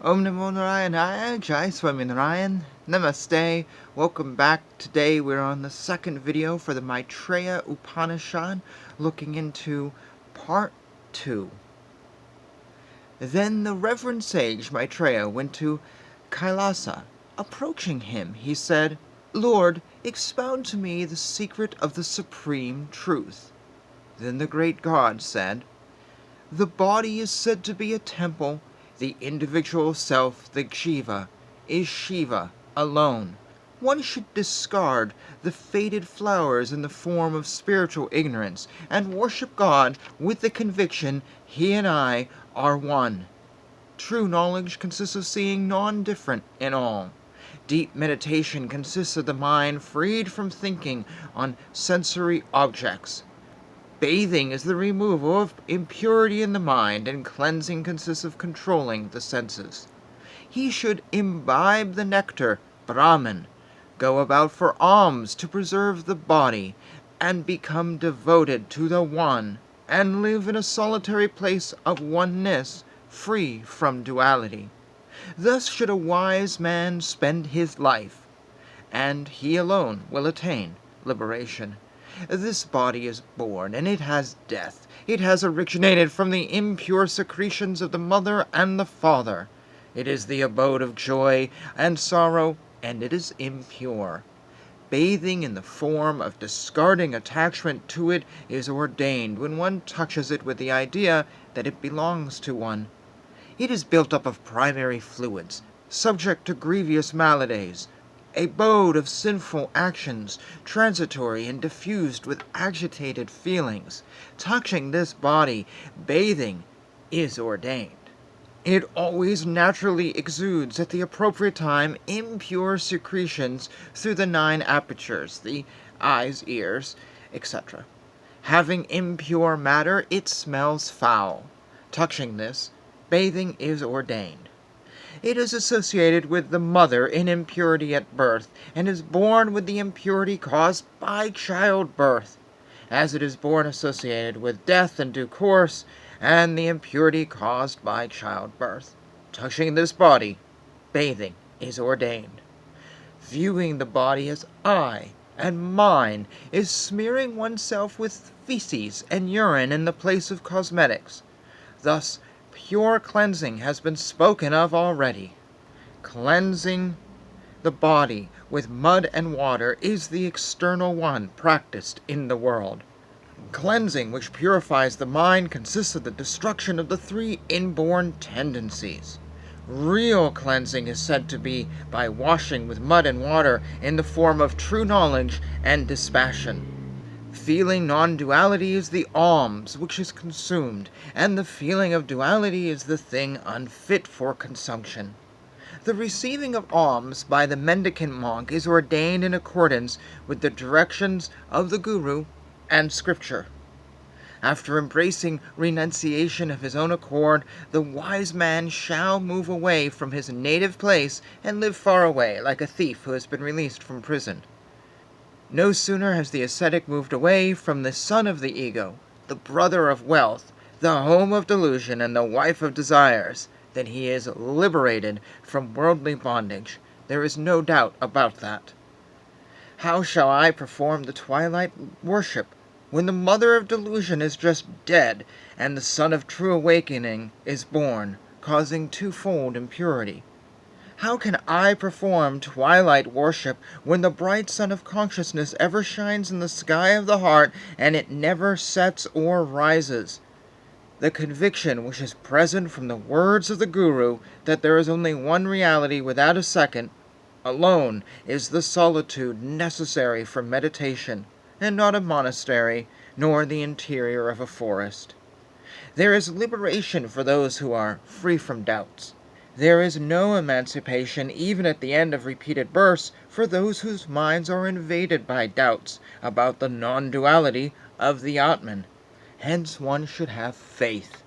Om Namo Narayana, Jai Swaminarayan, Namaste. Welcome back. Today we're on the second video for the Maitreya Upanishad, looking into part 2. Then the reverend sage Maitreya went to Kailasa. Approaching him, he said, "Lord, expound to me the secret of the supreme truth." Then the great god said, "The body is said to be a temple. The individual self, the Shiva, is Shiva alone. One should discard the faded flowers in the form of spiritual ignorance and worship God with the conviction He and I are one. True knowledge consists of seeing non-different in all. Deep meditation consists of the mind freed from thinking on sensory objects. Bathing is the removal of impurity in the mind, and cleansing consists of controlling the senses. He should imbibe the nectar, Brahman, go about for alms to preserve the body, and become devoted to the One, and live in a solitary place of oneness, free from duality. Thus should a wise man spend his life, and he alone will attain liberation. This body is born, and it has death. It has originated from the impure secretions of the mother and the father. It is the abode of joy and sorrow, and it is impure. Bathing in the form of discarding attachment to it is ordained when one touches it with the idea that it belongs to one. It is built up of primary fluids, subject to grievous maladies, abode of sinful actions, transitory and diffused with agitated feelings. Touching this body, bathing, is ordained. It always naturally exudes at the appropriate time impure secretions through the 9 apertures, the eyes, ears, etc. Having impure matter, it smells foul. Touching this, bathing is ordained. It is associated with the mother in impurity at birth, and is born with the impurity caused by childbirth, as it is born associated with death in due course, and the impurity caused by childbirth. Touching this body, bathing is ordained. Viewing the body as I and mine is smearing oneself with feces and urine in the place of cosmetics. Thus, pure cleansing has been spoken of already. Cleansing the body with mud and water is the external one practiced in the world. Cleansing which purifies the mind consists of the destruction of the 3 inborn tendencies. Real cleansing is said to be by washing with mud and water in the form of true knowledge and dispassion. Feeling non-duality is the alms which is consumed, and the feeling of duality is the thing unfit for consumption. The receiving of alms by the mendicant monk is ordained in accordance with the directions of the Guru and Scripture. After embracing renunciation of his own accord, the wise man shall move away from his native place and live far away, like a thief who has been released from prison. No sooner has the ascetic moved away from the son of the ego, the brother of wealth, the home of delusion, and the wife of desires, than he is liberated from worldly bondage. There is no doubt about that. How shall I perform the twilight worship when the mother of delusion is just dead, and the son of true awakening is born, causing twofold impurity? How can I perform twilight worship when the bright sun of consciousness ever shines in the sky of the heart, and it never sets or rises? The conviction which is present from the words of the Guru that there is only one reality without a second, alone is the solitude necessary for meditation, and not a monastery, nor the interior of a forest. There is liberation for those who are free from doubts. There is no emancipation, even at the end of repeated births, for those whose minds are invaded by doubts about the non-duality of the Atman. Hence one should have faith.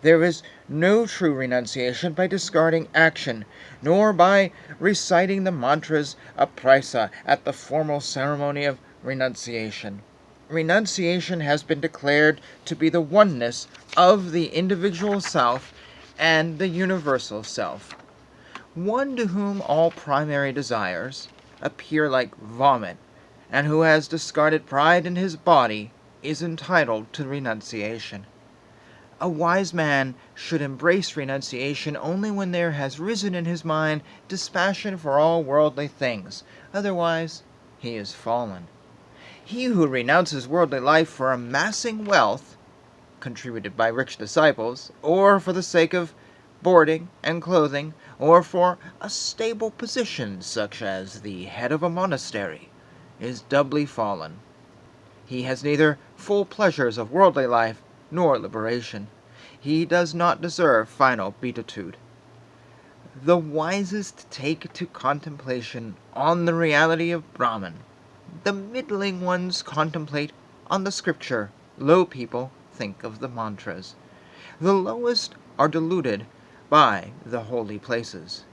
There is no true renunciation by discarding action, nor by reciting the mantras apraisa at the formal ceremony of renunciation. Renunciation has been declared to be the oneness of the individual self and the universal self. One to whom all primary desires appear like vomit, and who has discarded pride in his body, is entitled to renunciation. A wise man should embrace renunciation only when there has risen in his mind dispassion for all worldly things, otherwise he is fallen. He who renounces worldly life for amassing wealth, contributed by rich disciples, or for the sake of boarding and clothing, or for a stable position such as the head of a monastery, is doubly fallen. He has neither full pleasures of worldly life nor liberation. He does not deserve final beatitude. The wisest take to contemplation on the reality of Brahman. The middling ones contemplate on the scripture. Low people think of the mantras. The lowest are deluded by the holy places.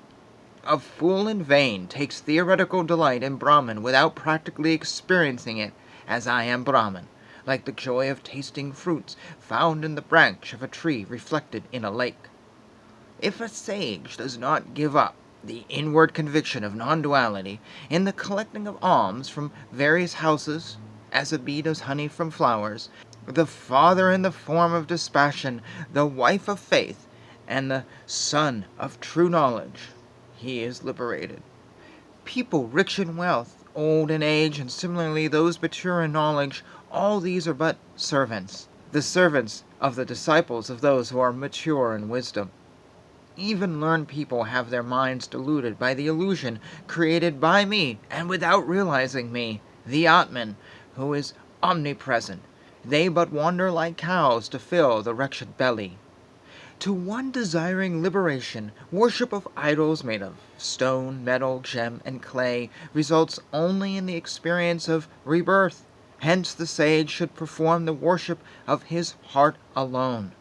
A fool in vain takes theoretical delight in Brahman without practically experiencing it, as I am Brahman, like the joy of tasting fruits found in the branch of a tree reflected in a lake. If a sage does not give up the inward conviction of non-duality in the collecting of alms from various houses, as a bee does honey from flowers, the father in the form of dispassion, the wife of faith, and the son of true knowledge, he is liberated. People rich in wealth, old in age, and similarly those mature in knowledge, all these are but servants, the servants of the disciples of those who are mature in wisdom. Even learned people have their minds deluded by the illusion created by me, and without realizing me, the Atman, who is omnipresent. They but wander like cows to fill the wretched belly. To one desiring liberation, worship of idols made of stone, metal, gem, and clay results only in the experience of rebirth. Hence the sage should perform the worship of his heart alone.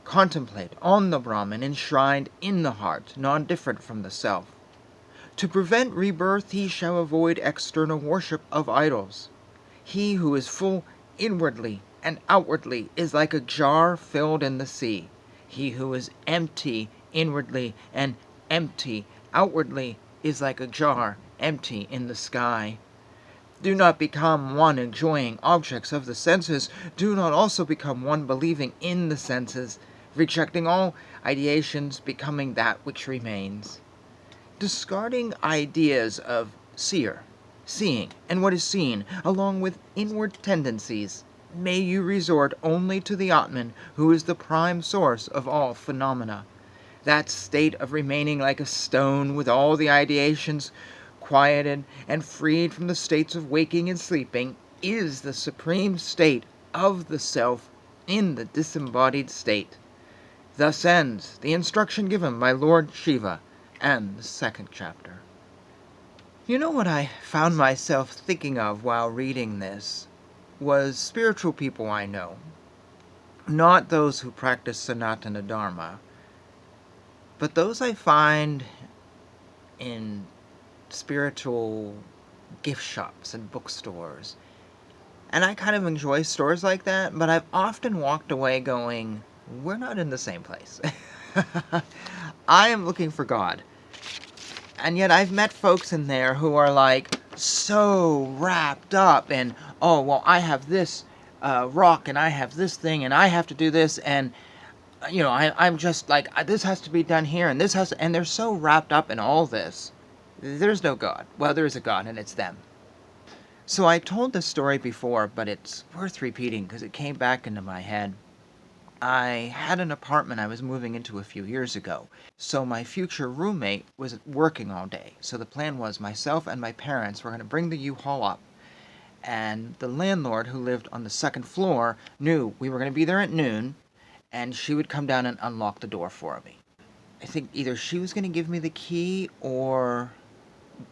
Contemplate on the Brahman enshrined in the heart, non-different from the self. To prevent rebirth he shall avoid external worship of idols. He who is full inwardly and outwardly is like a jar filled in the sea. He who is empty inwardly and empty outwardly is like a jar empty in the sky. Do not become one enjoying objects of the senses. Do not also become one believing in the senses, rejecting all ideations, becoming that which remains. Discarding ideas of seer, seeing, and what is seen, along with inward tendencies, may you resort only to the Atman, who is the prime source of all phenomena. That state of remaining like a stone with all the ideations quieted and freed from the states of waking and sleeping is the supreme state of the self in the disembodied state. Thus ends the instruction given by Lord Shiva and the second chapter. You know what I found myself thinking of while reading this was spiritual people I know, not those who practice Sanatana Dharma, but those I find in spiritual gift shops and bookstores. And I kind of enjoy stores like that, but I've often walked away going, we're not in the same place. I am looking for God. And yet I've met folks in there who are like so wrapped up in, oh, well, I have this rock and I have this thing and I have to do this and, you know, I'm just like, this has to be done here and this has to, and they're so wrapped up in all this. There's no God. Well, there is a God and it's them. So I told this story before, but it's worth repeating because it came back into my head. I had an apartment I was moving into a few years ago, so my future roommate was working all day. So the plan was myself and my parents were going to bring the U-Haul up, and the landlord who lived on the second floor knew we were going to be there at noon, and she would come down and unlock the door for me. I think either she was going to give me the key, or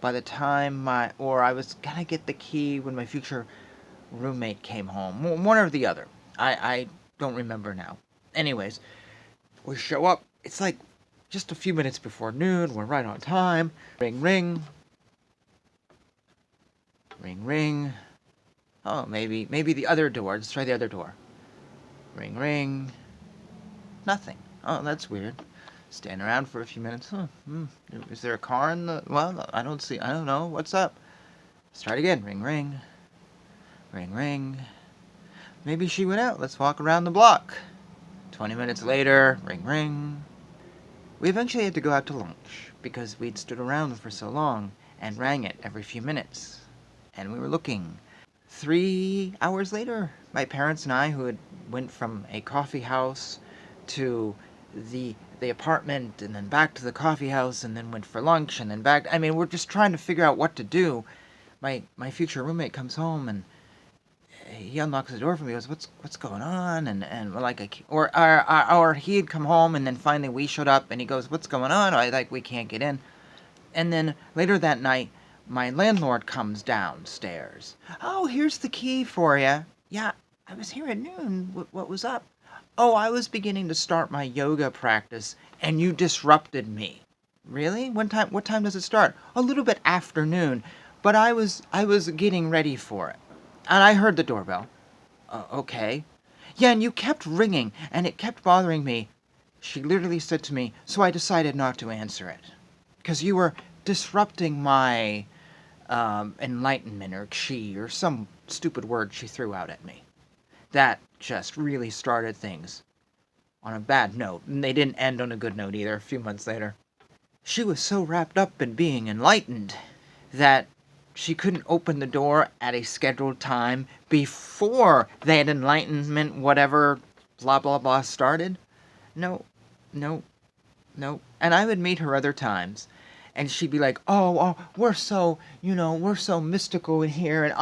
by the time I was going to get the key when my future roommate came home. One or the other. I don't remember now. Anyways, we show up. It's like just a few minutes before noon. We're right on time. Ring, ring. Ring, ring. Oh, maybe the other door. Let's try the other door. Ring, ring. Nothing. Oh, that's weird. Stand around for a few minutes. Is there a car in the... Well, I don't know. What's up? Start again. Ring, ring. Ring, ring. Maybe she went out. Let's walk around the block. 20 minutes later. Ring, ring. We eventually had to go out to lunch because we'd stood around for so long and rang it every few minutes. And we were looking. 3 hours later, my parents and I, who had went from a coffee house to the apartment and then back to the coffee house and then went for lunch and then back. I mean, we're just trying to figure out what to do. My future roommate comes home and he unlocks the door for me. He goes, "What's going on?" And we're like, or he had come home and then finally we showed up and he goes, "What's going on?" We can't get in. And then later that night, my landlord comes downstairs. "Oh, here's the key for you." "Yeah, I was here at noon. What was up?" "Oh, I was beginning to start my yoga practice, and you disrupted me." "Really? What time does it start?" "A little bit after noon, but I was getting ready for it, and I heard the doorbell." Okay." "Yeah, and you kept ringing, and it kept bothering me." She literally said to me, "So I decided not to answer it, because you were disrupting my enlightenment," or chi, or some stupid word she threw out at me. That just really started things on a bad note, and they didn't end on a good note either a few months later. She was so wrapped up in being enlightened that she couldn't open the door at a scheduled time before that enlightenment, whatever, blah, blah, blah, started. No, no, no. And I would meet her other times, and she'd be like, oh, we're so mystical in here, and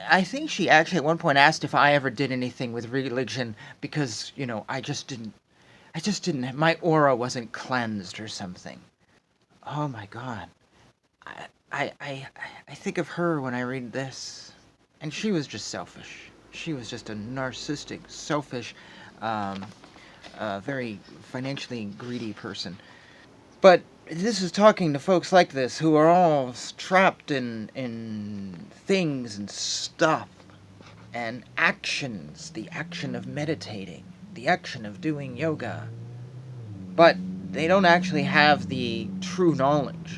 I think she actually at one point asked if I ever did anything with religion because, I just didn't, my aura wasn't cleansed or something. Oh my God. I think of her when I read this, and she was just selfish. She was just a narcissistic, selfish, very financially greedy person. But this is talking to folks like this who are all trapped in things and stuff and actions, the action of meditating, the action of doing yoga. But they don't actually have the true knowledge.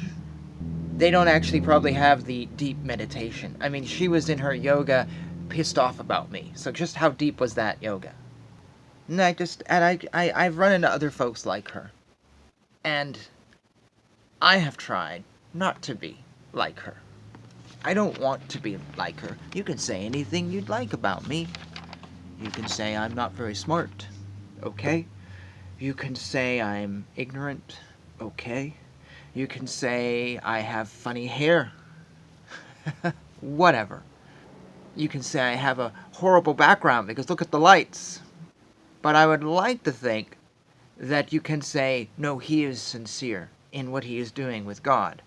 They don't actually probably have the deep meditation. I mean, she was in her yoga pissed off about me. So just how deep was that yoga? And I've run into other folks like her. And I have tried not to be like her. I don't want to be like her. You can say anything you'd like about me. You can say I'm not very smart. Okay? You can say I'm ignorant. Okay? You can say I have funny hair. Whatever. You can say I have a horrible background because look at the lights. But I would like to think that you can say, no, he is sincere in what he is doing with God.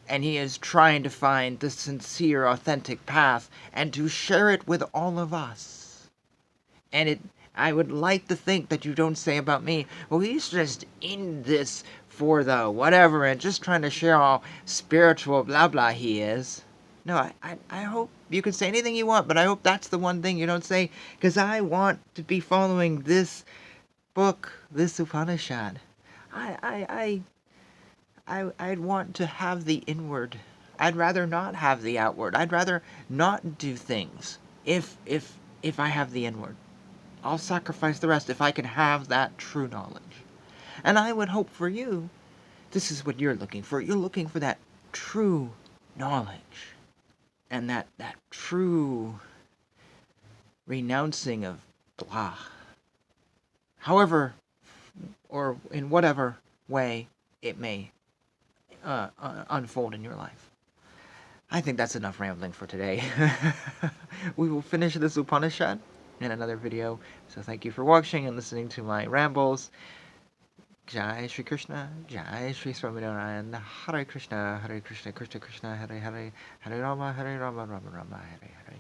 And he is trying to find the sincere, authentic path and to share it with all of us. And I would like to think that you don't say about me, well, he's just in this for the whatever and just trying to share how spiritual blah blah he is. No, I hope you can say anything you want, but I hope that's the one thing you don't say, because I want to be following this book, this Upanishad. I'd want to have the inward. I'd rather not have the outward. I'd rather not do things if I have the inward. I'll sacrifice the rest if I can have that true knowledge. And I would hope for you, this is what you're looking for. You're looking for that true knowledge. And that true renouncing of blah. However, or in whatever way it may unfold in your life. I think that's enough rambling for today. We will finish this Upanishad in another video. So thank you for watching and listening to my rambles. Jai Shri Krishna, Jai Shri Swaminarayan, Hare Krishna, Krishna Krishna, Hare Hare, Hare Rama, Rama Rama, Hare Hare.